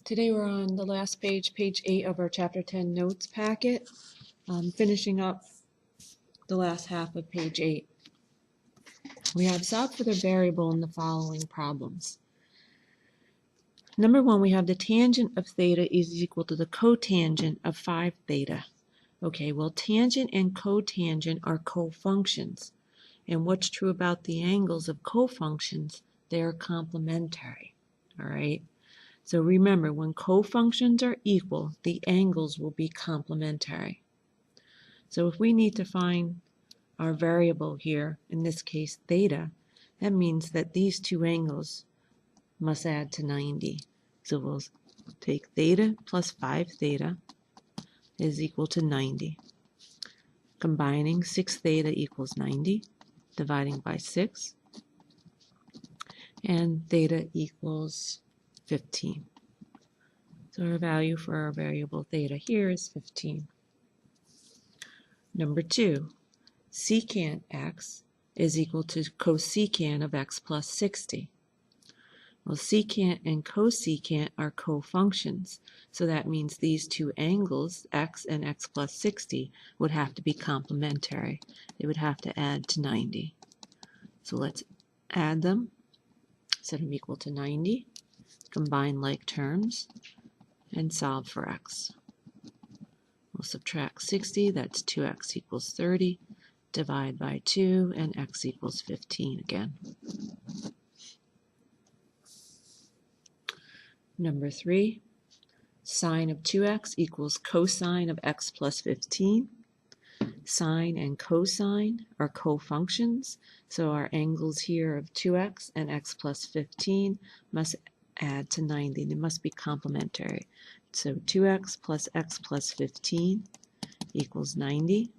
Today we're on the last page, page 8 of our chapter 10 notes packet, finishing up the last half of page 8. We have solved for the variable in the following problems. Number 1, we have the tangent of theta is equal to the cotangent of 5 theta. Okay, well, tangent and cotangent are cofunctions. And what's true about the angles of cofunctions? They are complementary. All right. So remember, when cofunctions are equal, the angles will be complementary. So if we need to find our variable here, in this case theta, that means that these two angles must add to 90. So we'll take theta plus 5 theta is equal to 90. Combining 6 theta equals 90, dividing by 6, and theta equals 15. So our value for our variable theta here is 15. Number 2, secant x is equal to cosecant of x plus 60. Well, secant and cosecant are cofunctions, so that means these two angles, x and x plus 60, would have to be complementary. They would have to add to 90. So let's add them, set them equal to 90, combine like terms, and solve for x. We'll subtract 60, that's 2x equals 30, divide by 2, and x equals 15 again. Number 3, sine of 2x equals cosine of x plus 15. Sine and cosine are cofunctions, so our angles here of 2x and x plus 15 must add to 90. They must be complementary. So 2x plus x plus 15 equals 90.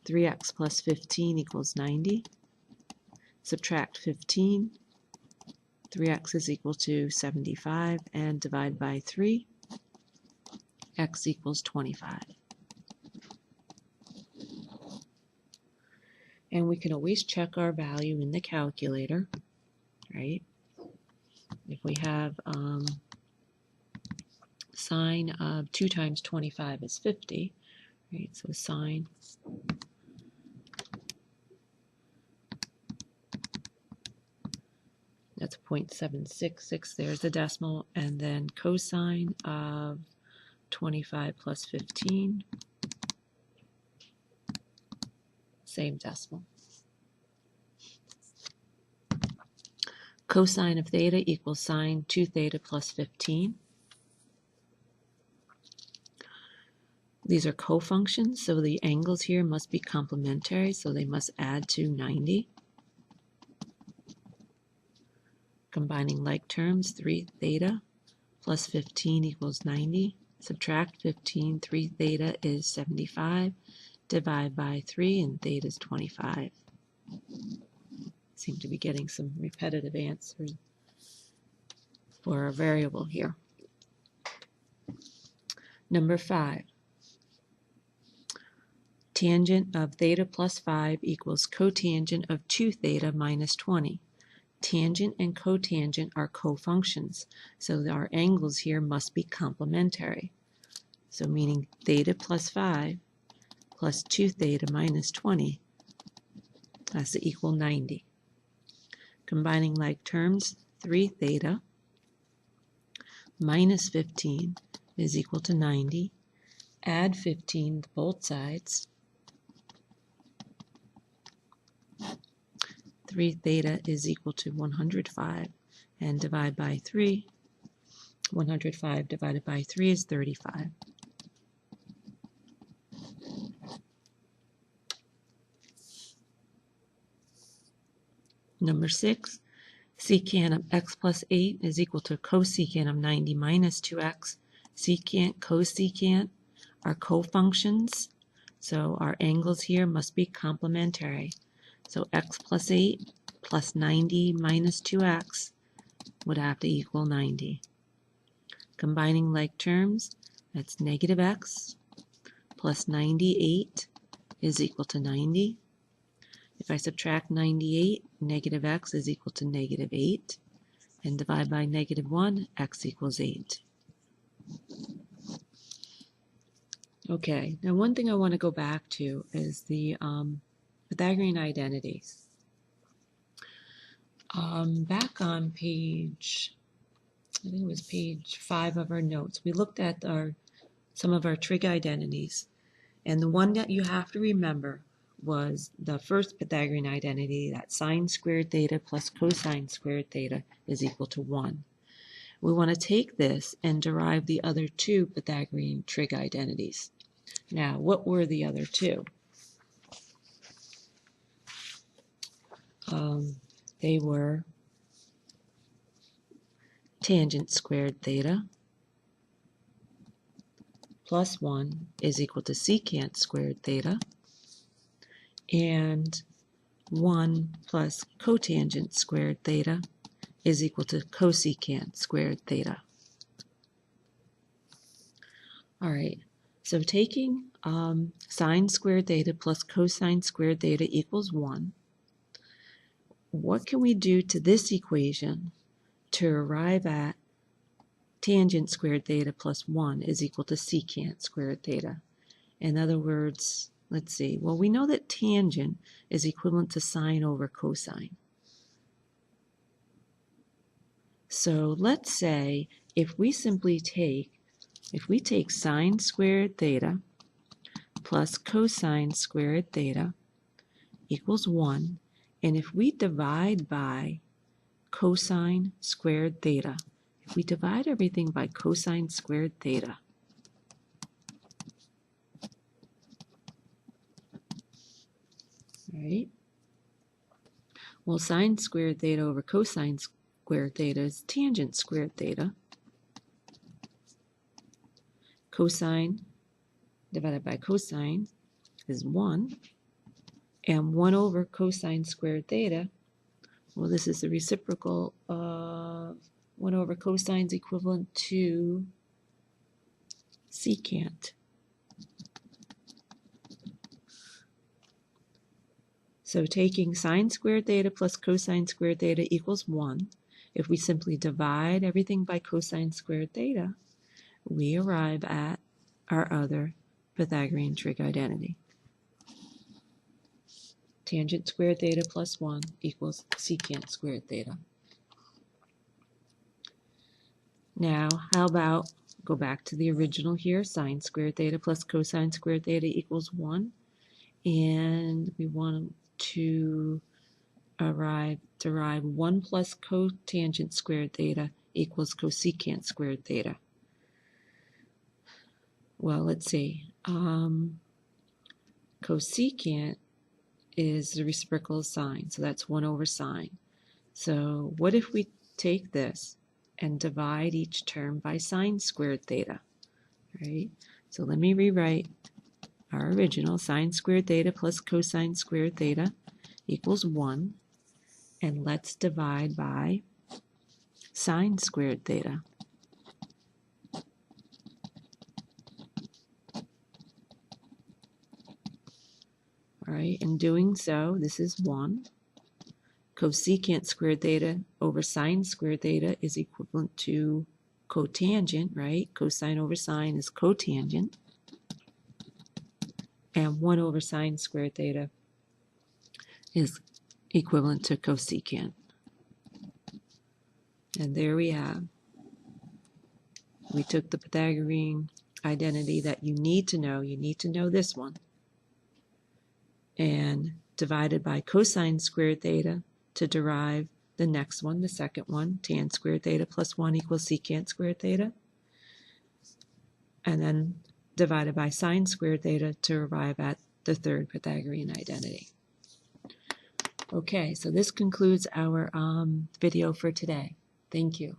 3x plus 15 equals 90. Subtract 15. 3x is equal to 75, and divide by 3. X equals 25. And we can always check our value in the calculator, right? If we have sine of 2 times 25 is 50, right? So sine that's 0.766, there's the decimal, and then cosine of 25 plus 15, same decimal. Cosine of theta equals sine 2 theta plus 15. These are cofunctions, so the angles here must be complementary, so they must add to 90. Combining like terms, 3 theta plus 15 equals 90. Subtract 15, 3 theta is 75. Divide by 3, and theta is 25. Seem to be getting some repetitive answers for our variable here. Number 5. Tangent of theta plus 5 equals cotangent of 2 theta minus 20. Tangent and cotangent are cofunctions, so our angles here must be complementary. So meaning theta plus 5 plus 2 theta minus 20 has to equal 90. Combining like terms, 3 theta minus 15 is equal to 90. Add 15 to both sides. 3 theta is equal to 105, and divide by 3. 105 divided by 3 is 35. Number 6, secant of x plus 8 is equal to cosecant of 90 minus 2x. Secant, cosecant are cofunctions, so our angles here must be complementary. So x plus 8 plus 90 minus 2x would have to equal 90. Combining like terms, that's negative x plus 98 is equal to 90. If I subtract 98, negative x is equal to negative 8, and divide by negative 1, x equals 8. Okay, now one thing I want to go back to is the Pythagorean identities. Back on page, I think it was page 5 of our notes, we looked at some of our trig identities, and the one that you have to remember was the first Pythagorean identity, that sine squared theta plus cosine squared theta is equal to 1. We want to take this and derive the other two Pythagorean trig identities. Now, what were the other two? They were tangent squared theta plus 1 is equal to secant squared theta, and 1 plus cotangent squared theta is equal to cosecant squared theta. All right, so taking sine squared theta plus cosine squared theta equals 1, what can we do to this equation to arrive at tangent squared theta plus 1 is equal to secant squared theta? In other words, let's see, well, we know that tangent is equivalent to sine over cosine. So let's say if we take sine squared theta plus cosine squared theta equals 1, and if we divide by cosine squared theta, if we divide everything by cosine squared theta, right? Well, sine squared theta over cosine squared theta is tangent squared theta. Cosine divided by cosine is 1, and 1 over cosine squared theta, well, this is the reciprocal of 1 over cosine is equivalent to secant. So taking sine squared theta plus cosine squared theta equals 1. If we simply divide everything by cosine squared theta, we arrive at our other Pythagorean trig identity. Tangent squared theta plus 1 equals secant squared theta. Now, how about go back to the original here, sine squared theta plus cosine squared theta equals 1, and we want to derive 1 plus cotangent squared theta equals cosecant squared theta. Well, let's see. Cosecant is the reciprocal of sine, so that's 1 over sine. So what if we take this and divide each term by sine squared theta, right? So let me rewrite our original. Sine squared theta plus cosine squared theta equals 1, and let's divide by sine squared theta. All right, in doing so, this is 1. Cosecant squared theta over sine squared theta is equivalent to cotangent, right? Cosine over sine is cotangent. And 1 over sine squared theta is equivalent to cosecant. And there we have. We took the Pythagorean identity that you need to know this one, and divided by cosine squared theta to derive the next one, the second one, tan squared theta plus 1 equals secant squared theta, and then divided by sine squared theta to arrive at the third Pythagorean identity. Okay, so this concludes our video for today. Thank you.